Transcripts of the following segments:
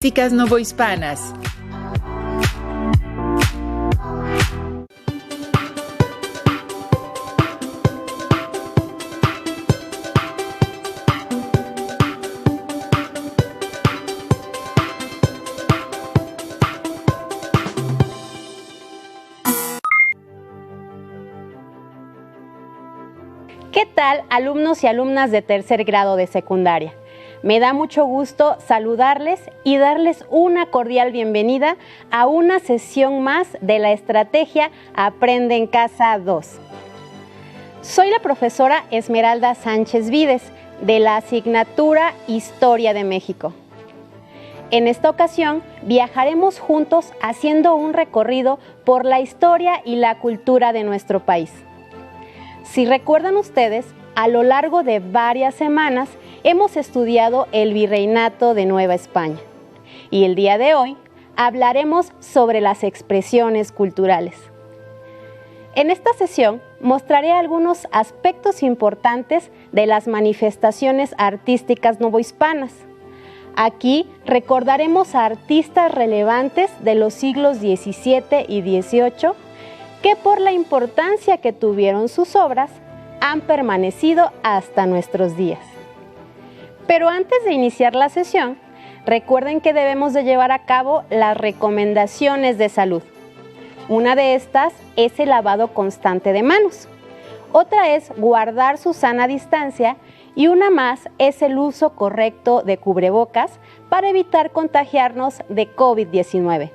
Artísticas novohispanas. ¿Qué tal, alumnos y alumnas de tercer grado de secundaria? Me da mucho gusto saludarles y darles una cordial bienvenida a una sesión más de la estrategia Aprende en Casa 2. Soy la profesora Esmeralda Sánchez Vides, de la asignatura Historia de México. En esta ocasión viajaremos juntos haciendo un recorrido por la historia y la cultura de nuestro país. Si recuerdan ustedes, a lo largo de varias semanas hemos estudiado el Virreinato de Nueva España y el día de hoy hablaremos sobre las expresiones culturales. En esta sesión mostraré algunos aspectos importantes de las manifestaciones artísticas novohispanas. Aquí recordaremos a artistas relevantes de los siglos XVII y XVIII que por la importancia que tuvieron sus obras han permanecido hasta nuestros días. Pero antes de iniciar la sesión, recuerden que debemos de llevar a cabo las recomendaciones de salud. Una de estas es el lavado constante de manos. Otra es guardar su sana distancia y una más es el uso correcto de cubrebocas para evitar contagiarnos de COVID-19,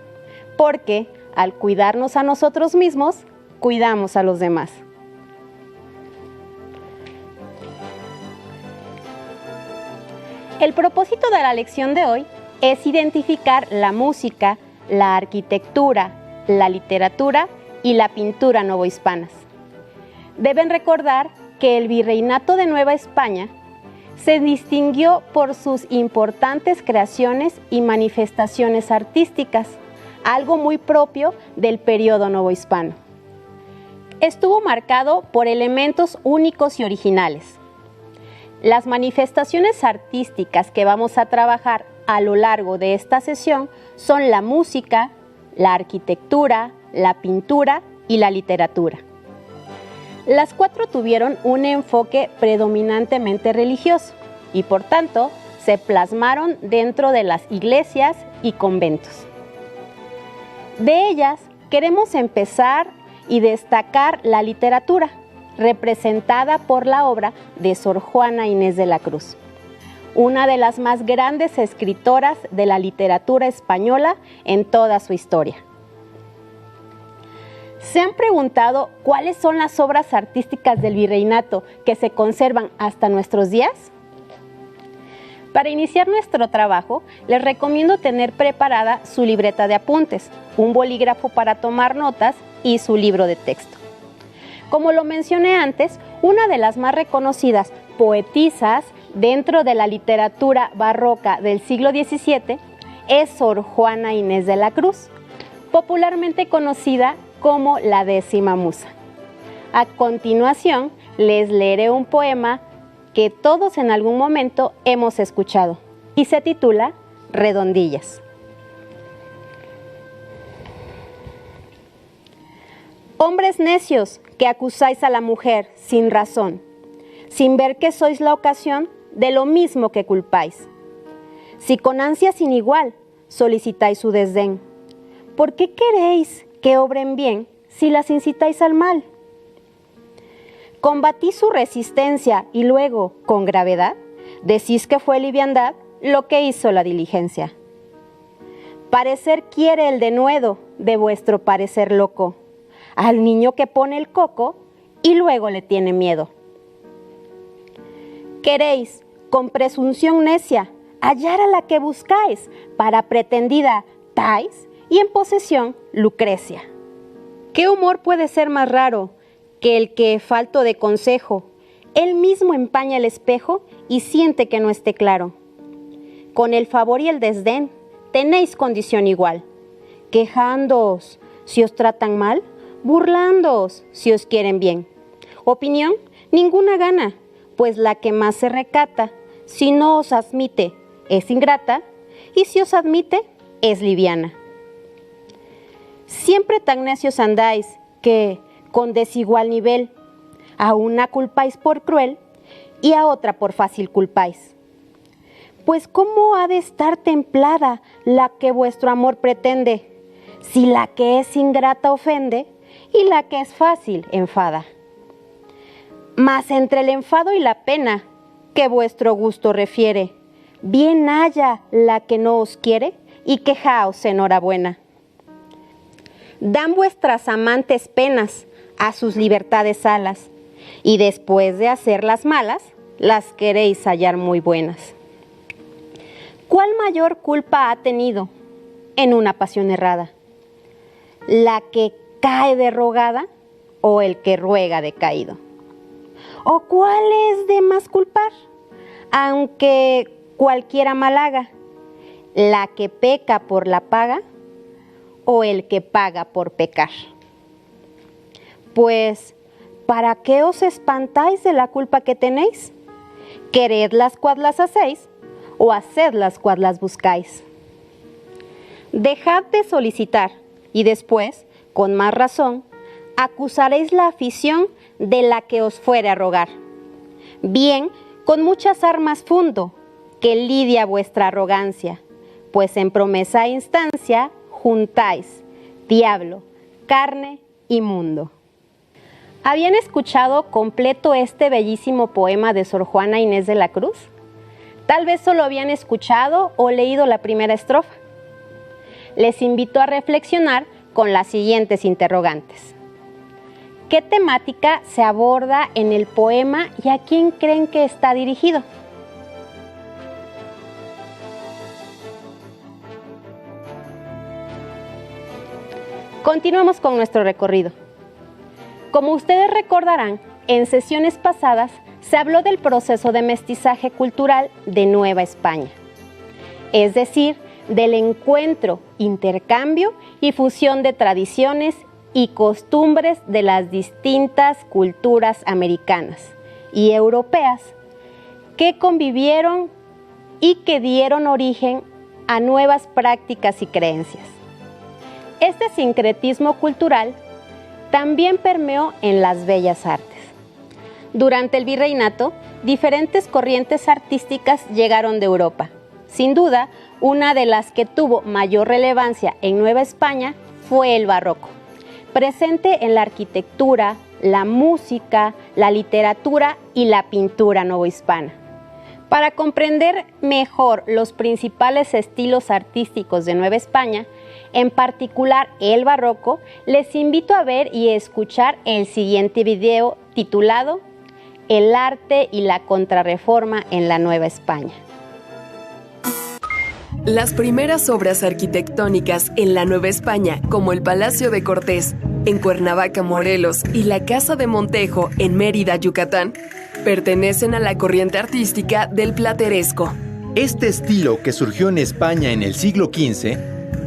porque al cuidarnos a nosotros mismos, cuidamos a los demás. El propósito de la lección de hoy es identificar la música, la arquitectura, la literatura y la pintura novohispanas. Deben recordar que el Virreinato de Nueva España se distinguió por sus importantes creaciones y manifestaciones artísticas, algo muy propio del periodo novohispano. Estuvo marcado por elementos únicos y originales. Las manifestaciones artísticas que vamos a trabajar a lo largo de esta sesión son la música, la arquitectura, la pintura y la literatura. Las cuatro tuvieron un enfoque predominantemente religioso y por tanto se plasmaron dentro de las iglesias y conventos. De ellas queremos empezar y destacar la literatura, representada por la obra de Sor Juana Inés de la Cruz, una de las más grandes escritoras de la literatura española en toda su historia. ¿Se han preguntado cuáles son las obras artísticas del Virreinato que se conservan hasta nuestros días? Para iniciar nuestro trabajo, les recomiendo tener preparada su libreta de apuntes, un bolígrafo para tomar notas y su libro de texto. Como lo mencioné antes, una de las más reconocidas poetisas dentro de la literatura barroca del siglo XVII es Sor Juana Inés de la Cruz, popularmente conocida como la 10ª Musa. A continuación, les leeré un poema que todos en algún momento hemos escuchado y se titula Redondillas. Hombres necios que acusáis a la mujer sin razón, sin ver que sois la ocasión de lo mismo que culpáis. Si con ansia sin igual solicitáis su desdén, ¿por qué queréis que obren bien si las incitáis al mal? Combatís su resistencia y luego, con gravedad, decís que fue liviandad lo que hizo la diligencia. Parecer quiere el denuedo de vuestro parecer loco, al niño que pone el coco y luego le tiene miedo. Queréis, con presunción necia, hallar a la que buscáis, para pretendida Tais y en posesión Lucrecia. ¿Qué humor puede ser más raro que el que, falto de consejo, él mismo empaña el espejo y siente que no esté claro? Con el favor y el desdén tenéis condición igual, quejándoos si os tratan mal, burlándoos si os quieren bien. Opinión, ninguna gana, pues la que más se recata, si no os admite, es ingrata, y si os admite, es liviana. Siempre tan necios andáis, que, con desigual nivel, a una culpáis por cruel y a otra por fácil culpáis. Pues ¿cómo ha de estar templada la que vuestro amor pretende, si la que es ingrata ofende y la que es fácil enfada? Mas entre el enfado y la pena que vuestro gusto refiere, bien haya la que no os quiere y quejaos enhorabuena. Dan vuestras amantes penas a sus libertades alas, y después de hacerlas malas, las queréis hallar muy buenas. ¿Cuál mayor culpa ha tenido en una pasión errada? ¿La que cae de rogada o el que ruega decaído? ¿O cuál es de más culpar, aunque cualquiera mal haga? ¿La que peca por la paga o el que paga por pecar? Pues, ¿para qué os espantáis de la culpa que tenéis? Queredlas cuad las hacéis, o hacedlas cuad las buscáis. Dejad de solicitar, y después, con más razón, acusaréis la afición de la que os fuere a rogar. Bien, con muchas armas fundo, que lidia vuestra arrogancia, pues en promesa e instancia juntáis diablo, carne y mundo. ¿Habían escuchado completo este bellísimo poema de Sor Juana Inés de la Cruz? Tal vez solo habían escuchado o leído la primera estrofa. Les invito a reflexionar con las siguientes interrogantes. ¿Qué temática se aborda en el poema y a quién creen que está dirigido? Continuamos con nuestro recorrido. Como ustedes recordarán, en sesiones pasadas se habló del proceso de mestizaje cultural de Nueva España, es decir, del encuentro, intercambio y fusión de tradiciones y costumbres de las distintas culturas americanas y europeas que convivieron y que dieron origen a nuevas prácticas y creencias. Este sincretismo cultural también permeó en las bellas artes. Durante el virreinato, diferentes corrientes artísticas llegaron de Europa. Sin duda, una de las que tuvo mayor relevancia en Nueva España fue el barroco, presente en la arquitectura, la música, la literatura y la pintura novohispana. Para comprender mejor los principales estilos artísticos de Nueva España, en particular el barroco, les invito a ver y escuchar el siguiente video titulado El arte y la contrarreforma en la Nueva España. Las primeras obras arquitectónicas en la Nueva España, como el Palacio de Cortés, en Cuernavaca, Morelos, y la Casa de Montejo, en Mérida, Yucatán, pertenecen a la corriente artística del plateresco. Este estilo, que surgió en España en el siglo XV,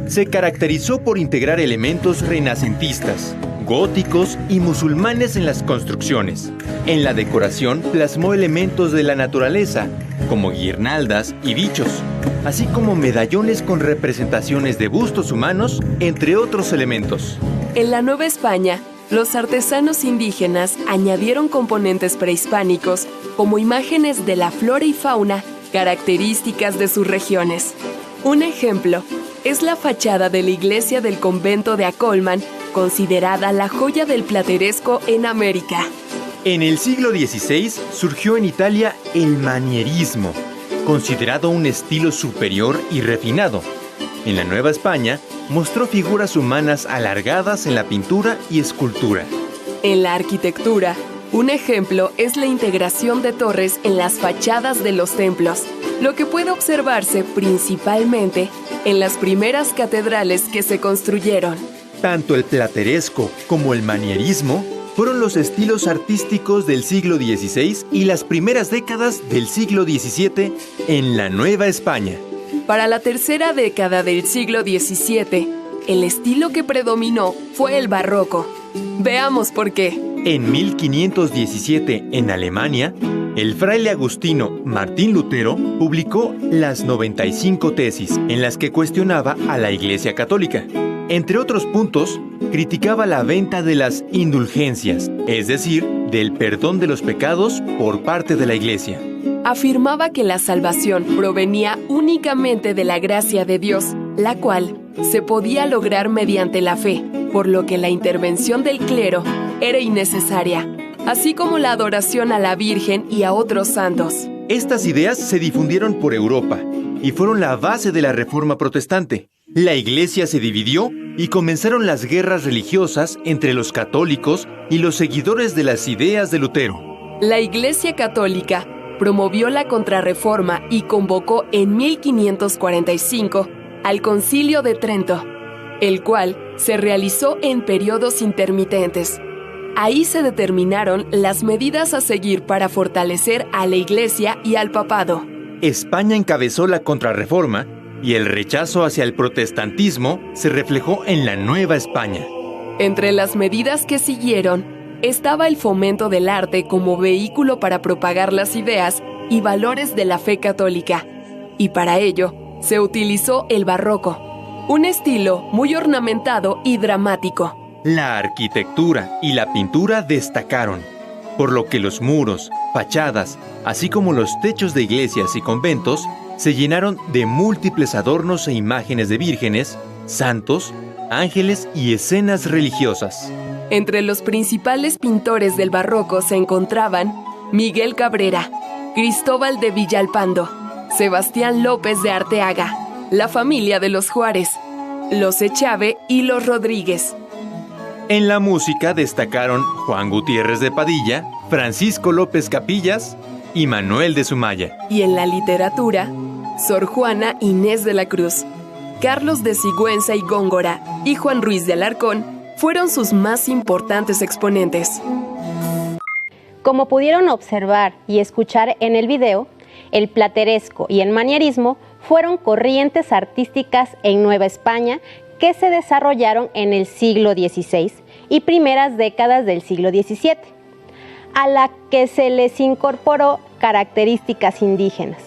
se caracterizó por integrar elementos renacentistas, góticos y musulmanes en las construcciones. En la decoración plasmó elementos de la naturaleza, como guirnaldas y bichos, así como medallones con representaciones de bustos humanos, entre otros elementos. En la Nueva España, los artesanos indígenas añadieron componentes prehispánicos, como imágenes de la flora y fauna características de sus regiones. Un ejemplo es la fachada de la iglesia del convento de Acolman, considerada la joya del plateresco en América. En el siglo XVI surgió en Italia el manierismo, considerado un estilo superior y refinado. En la Nueva España mostró figuras humanas alargadas en la pintura y escultura. En la arquitectura, un ejemplo es la integración de torres en las fachadas de los templos, lo que puede observarse principalmente en las primeras catedrales que se construyeron. Tanto el plateresco como el manierismo fueron los estilos artísticos del siglo XVI y las primeras décadas del siglo XVII en la Nueva España. Para la tercera década del siglo XVII, el estilo que predominó fue el barroco. Veamos por qué. En 1517, en Alemania, El fraile agustino Martín Lutero publicó las 95 tesis en las que cuestionaba a la Iglesia Católica. Entre otros puntos, criticaba la venta de las indulgencias, es decir, del perdón de los pecados por parte de la Iglesia. Afirmaba que la salvación provenía únicamente de la gracia de Dios, la cual se podía lograr mediante la fe, por lo que la intervención del clero era innecesaria, así como la adoración a la Virgen y a otros santos. Estas ideas se difundieron por Europa y fueron la base de la Reforma Protestante. La Iglesia se dividió y comenzaron las guerras religiosas entre los católicos y los seguidores de las ideas de Lutero. La Iglesia Católica promovió la Contrarreforma y convocó en 1545 al Concilio de Trento, el cual se realizó en periodos intermitentes. Ahí se determinaron las medidas a seguir para fortalecer a la Iglesia y al papado. España encabezó la Contrarreforma y el rechazo hacia el protestantismo se reflejó en la Nueva España. Entre las medidas que siguieron estaba el fomento del arte como vehículo para propagar las ideas y valores de la fe católica, y para ello se utilizó el barroco, un estilo muy ornamentado y dramático. La arquitectura y la pintura destacaron, por lo que los muros, fachadas, así como los techos de iglesias y conventos, se llenaron de múltiples adornos e imágenes de vírgenes, santos, ángeles y escenas religiosas. Entre los principales pintores del barroco se encontraban Miguel Cabrera, Cristóbal de Villalpando, Sebastián López de Arteaga, la familia de los Juárez, los Echave y los Rodríguez. En la música destacaron Juan Gutiérrez de Padilla, Francisco López Capillas y Manuel de Sumaya. Y en la literatura, Sor Juana Inés de la Cruz, Carlos de Sigüenza y Góngora y Juan Ruiz de Alarcón fueron sus más importantes exponentes. Como pudieron observar y escuchar en el video, el plateresco y el manierismo fueron corrientes artísticas en Nueva España que se desarrollaron en el siglo XVI y primeras décadas del siglo XVII, a la que se les incorporó características indígenas.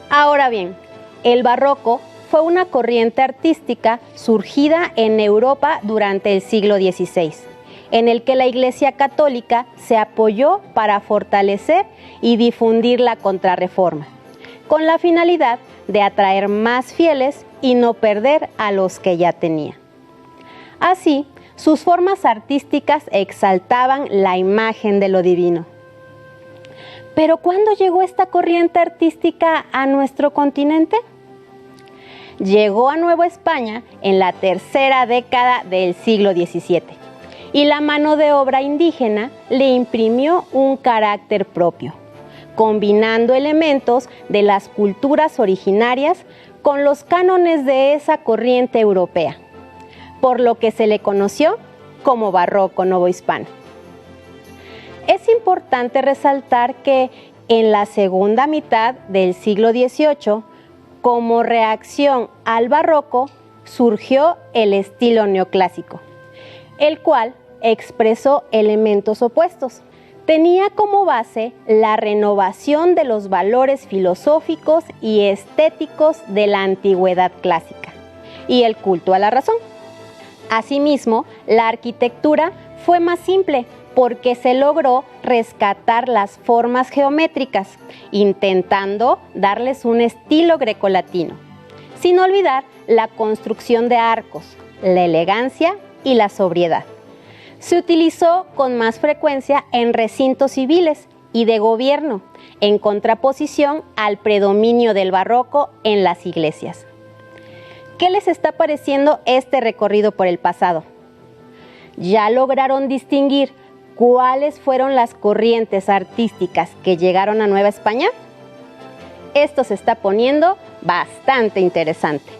Ahora bien, el barroco fue una corriente artística surgida en Europa durante el siglo XVI, en el que la Iglesia Católica se apoyó para fortalecer y difundir la Contrarreforma, con la finalidad de atraer más fieles y no perder a los que ya tenía. Así, sus formas artísticas exaltaban la imagen de lo divino. ¿Pero cuándo llegó esta corriente artística a nuestro continente? Llegó a Nueva España en la tercera década del siglo XVII y la mano de obra indígena le imprimió un carácter propio, combinando elementos de las culturas originarias con los cánones de esa corriente europea, por lo que se le conoció como barroco novohispano. Es importante resaltar que en la segunda mitad del siglo XVIII, como reacción al barroco, surgió el estilo neoclásico, el cual expresó elementos opuestos. Tenía como base la renovación de los valores filosóficos y estéticos de la antigüedad clásica y el culto a la razón. Asimismo, la arquitectura fue más simple porque se logró rescatar las formas geométricas, intentando darles un estilo grecolatino, sin olvidar la construcción de arcos, la elegancia y la sobriedad. Se utilizó con más frecuencia en recintos civiles y de gobierno, en contraposición al predominio del barroco en las iglesias. ¿Qué les está pareciendo este recorrido por el pasado? ¿Ya lograron distinguir cuáles fueron las corrientes artísticas que llegaron a Nueva España? Esto se está poniendo bastante interesante.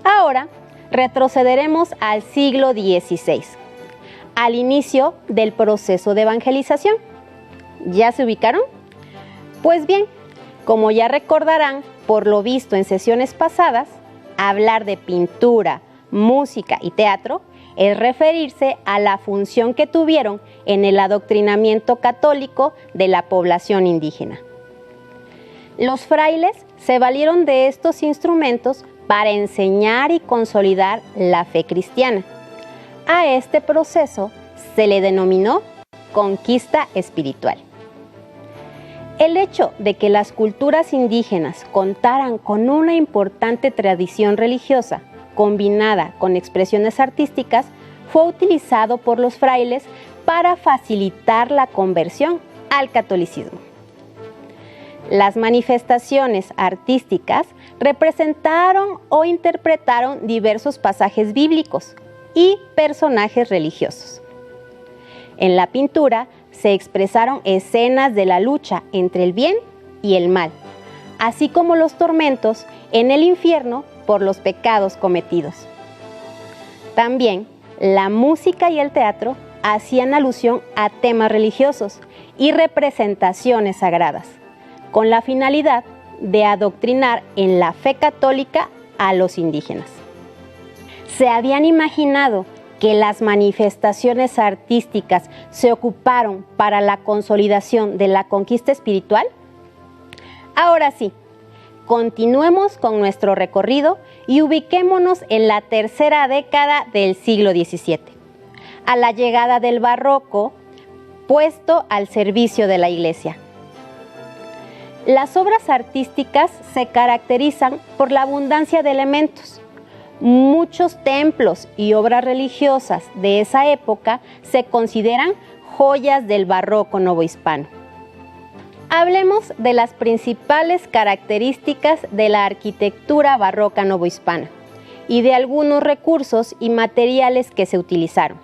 Ahora retrocederemos al siglo XVI, al inicio del proceso de evangelización. ¿Ya se ubicaron? Pues bien, como ya recordarán por lo visto en sesiones pasadas, hablar de pintura, música y teatro es referirse a la función que tuvieron en el adoctrinamiento católico de la población indígena. Los frailes se valieron de estos instrumentos para enseñar y consolidar la fe cristiana. A este proceso se le denominó conquista espiritual. El hecho de que las culturas indígenas contaran con una importante tradición religiosa combinada con expresiones artísticas fue utilizado por los frailes para facilitar la conversión al catolicismo. Las manifestaciones artísticas representaron o interpretaron diversos pasajes bíblicos y personajes religiosos. En la pintura se expresaron escenas de la lucha entre el bien y el mal, así como los tormentos en el infierno por los pecados cometidos. También la música y el teatro hacían alusión a temas religiosos y representaciones sagradas, con la finalidad de adoctrinar en la fe católica a los indígenas. ¿Se habían imaginado que las manifestaciones artísticas se ocuparon para la consolidación de la conquista espiritual? Ahora sí, continuemos con nuestro recorrido y ubiquémonos en la tercera década del siglo XVII, a la llegada del barroco puesto al servicio de la Iglesia. Las obras artísticas se caracterizan por la abundancia de elementos. Muchos templos y obras religiosas de esa época se consideran joyas del barroco novohispano. Hablemos de las principales características de la arquitectura barroca novohispana y de algunos recursos y materiales que se utilizaron.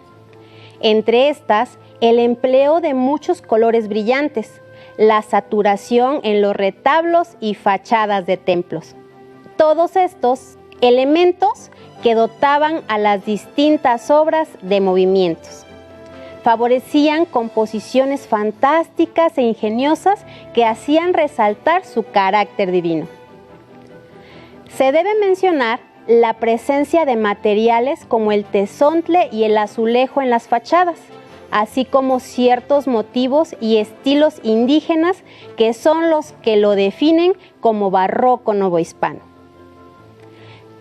Entre estas, el empleo de muchos colores brillantes, la saturación en los retablos y fachadas de templos. Todos estos elementos que dotaban a las distintas obras de movimientos. Favorecían composiciones fantásticas e ingeniosas que hacían resaltar su carácter divino. Se debe mencionar la presencia de materiales como el tezontle y el azulejo en las fachadas, así como ciertos motivos y estilos indígenas que son los que lo definen como barroco novohispano.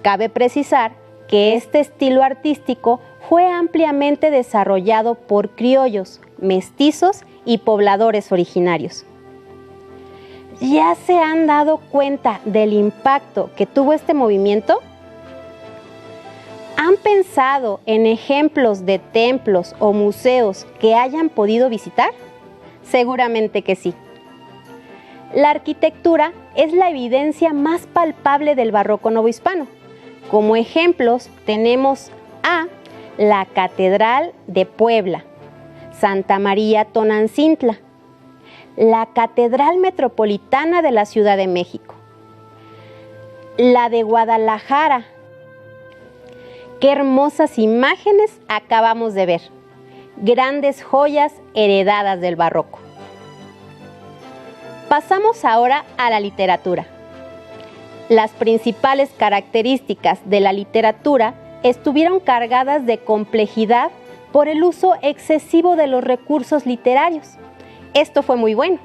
Cabe precisar que este estilo artístico fue ampliamente desarrollado por criollos, mestizos y pobladores originarios. ¿Ya se han dado cuenta del impacto que tuvo este movimiento? ¿Han pensado en ejemplos de templos o museos que hayan podido visitar? Seguramente que sí. La arquitectura es la evidencia más palpable del barroco novohispano. Como ejemplos tenemos a la Catedral de Puebla, Santa María Tonancintla, la Catedral Metropolitana de la Ciudad de México, la de Guadalajara. Qué hermosas imágenes acabamos de ver, grandes joyas heredadas del barroco. Pasamos ahora a la literatura. Las principales características de la literatura estuvieron cargadas de complejidad por el uso excesivo de los recursos literarios. Esto fue muy bueno.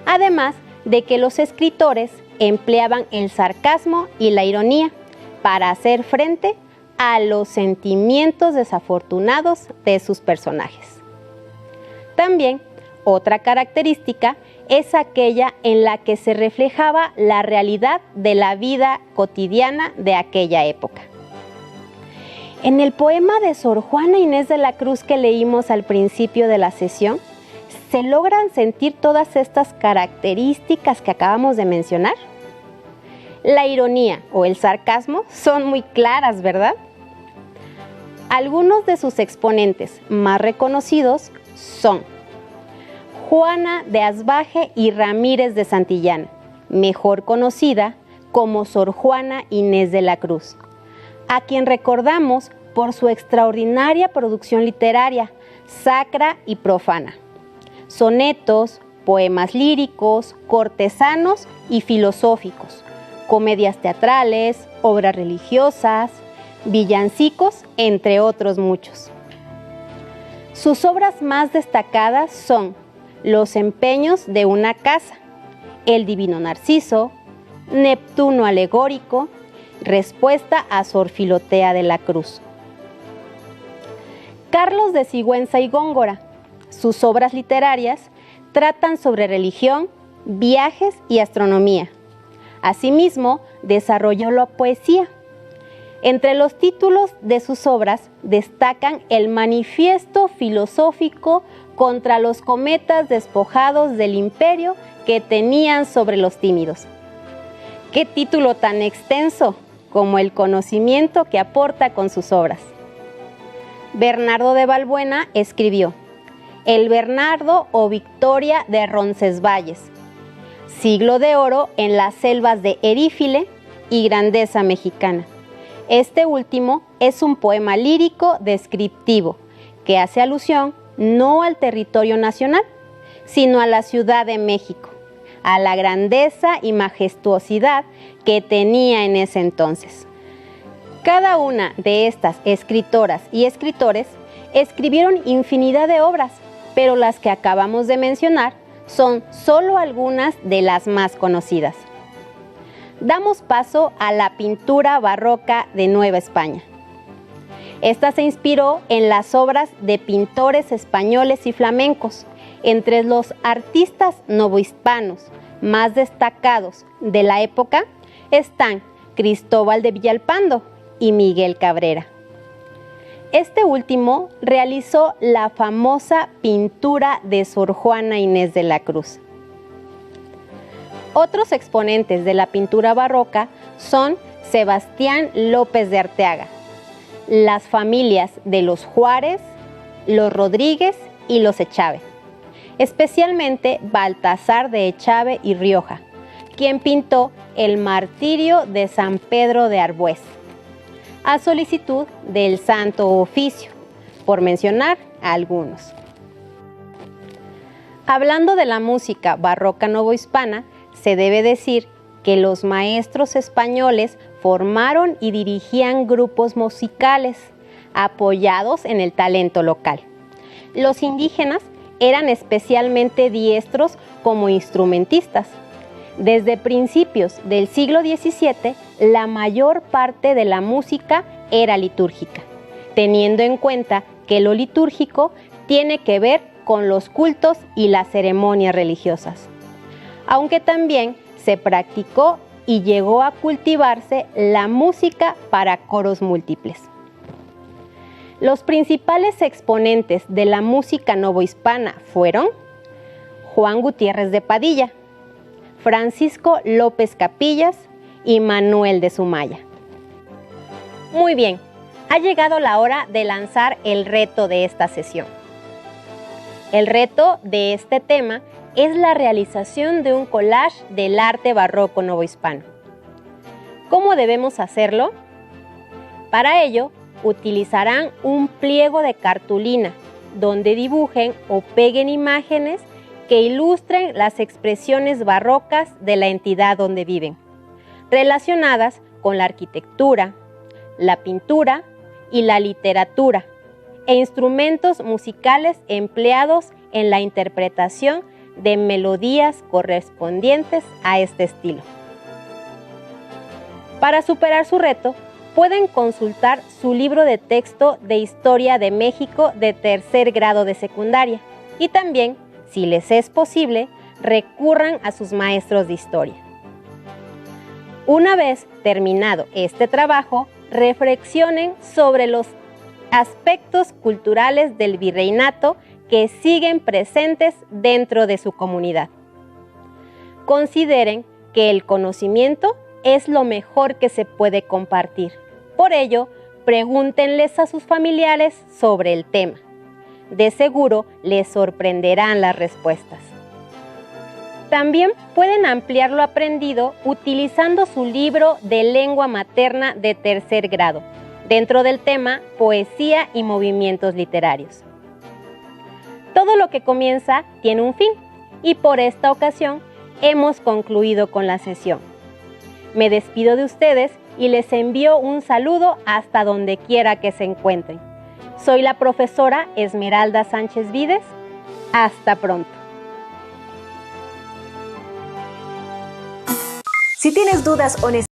Además de que los escritores empleaban el sarcasmo y la ironía para hacer frente a los sentimientos desafortunados de sus personajes. También, otra característica es aquella en la que se reflejaba la realidad de la vida cotidiana de aquella época. En el poema de Sor Juana Inés de la Cruz que leímos al principio de la sesión, ¿se logran sentir todas estas características que acabamos de mencionar? La ironía o el sarcasmo son muy claras, ¿verdad? Algunos de sus exponentes más reconocidos son Juana de Asbaje y Ramírez de Santillán, mejor conocida como Sor Juana Inés de la Cruz, a quien recordamos por su extraordinaria producción literaria, sacra y profana. Sonetos, poemas líricos, cortesanos y filosóficos, comedias teatrales, obras religiosas, villancicos, entre otros muchos. Sus obras más destacadas son Los empeños de una casa, El divino Narciso, Neptuno alegórico, Respuesta a Sor Filotea de la Cruz. Carlos de Sigüenza y Góngora. Sus obras literarias tratan sobre religión, viajes y astronomía. Asimismo, desarrolló la poesía. Entre los títulos de sus obras destacan el Manifiesto filosófico contra los cometas despojados del imperio que tenían sobre los tímidos. ¡Qué título tan extenso! Como el conocimiento que aporta con sus obras. Bernardo de Valbuena escribió El Bernardo o Victoria de Roncesvalles, Siglo de oro en las selvas de Erífile y Grandeza mexicana. Este último es un poema lírico descriptivo que hace alusión no al territorio nacional, sino a la Ciudad de México, a la grandeza y majestuosidad que tenía en ese entonces. Cada una de estas escritoras y escritores escribieron infinidad de obras, pero las que acabamos de mencionar son solo algunas de las más conocidas. Damos paso a la pintura barroca de Nueva España. Esta se inspiró en las obras de pintores españoles y flamencos. Entre los artistas novohispanos más destacados de la época están Cristóbal de Villalpando y Miguel Cabrera. Este último realizó la famosa pintura de Sor Juana Inés de la Cruz. Otros exponentes de la pintura barroca son Sebastián López de Arteaga, las familias de los Juárez, los Rodríguez y los Echave, especialmente Baltasar de Echave y Rioja, quien pintó el Martirio de San Pedro de Arbués, a solicitud del Santo Oficio, por mencionar algunos. Hablando de la música barroca novohispana, se debe decir que los maestros españoles formaron y dirigían grupos musicales apoyados en el talento local. Los indígenas eran especialmente diestros como instrumentistas. Desde principios del siglo XVII, la mayor parte de la música era litúrgica, teniendo en cuenta que lo litúrgico tiene que ver con los cultos y las ceremonias religiosas, aunque también se practicó y llegó a cultivarse la música para coros múltiples. Los principales exponentes de la música novohispana fueron Juan Gutiérrez de Padilla, Francisco López Capillas y Manuel de Sumaya. Muy bien, ha llegado la hora de lanzar el reto de esta sesión. El reto de este tema es la realización de un collage del arte barroco novohispano. ¿Cómo debemos hacerlo? Para ello, utilizarán un pliego de cartulina donde dibujen o peguen imágenes que ilustren las expresiones barrocas de la entidad donde viven, relacionadas con la arquitectura, la pintura y la literatura, e instrumentos musicales empleados en la interpretación de melodías correspondientes a este estilo. Para superar su reto, pueden consultar su libro de texto de Historia de México de tercer grado de secundaria y también, si les es posible, recurran a sus maestros de historia. Una vez terminado este trabajo, reflexionen sobre los aspectos culturales del virreinato que siguen presentes dentro de su comunidad. Consideren que el conocimiento es lo mejor que se puede compartir. Por ello, pregúntenles a sus familiares sobre el tema. De seguro les sorprenderán las respuestas. También pueden ampliar lo aprendido utilizando su libro de lengua materna de tercer grado, dentro del tema Poesía y movimientos literarios. Todo lo que comienza tiene un fin y por esta ocasión hemos concluido con la sesión. Me despido de ustedes y les envío un saludo hasta donde quiera que se encuentren. Soy la profesora Esmeralda Sánchez Vides. Hasta pronto. Si tienes dudas o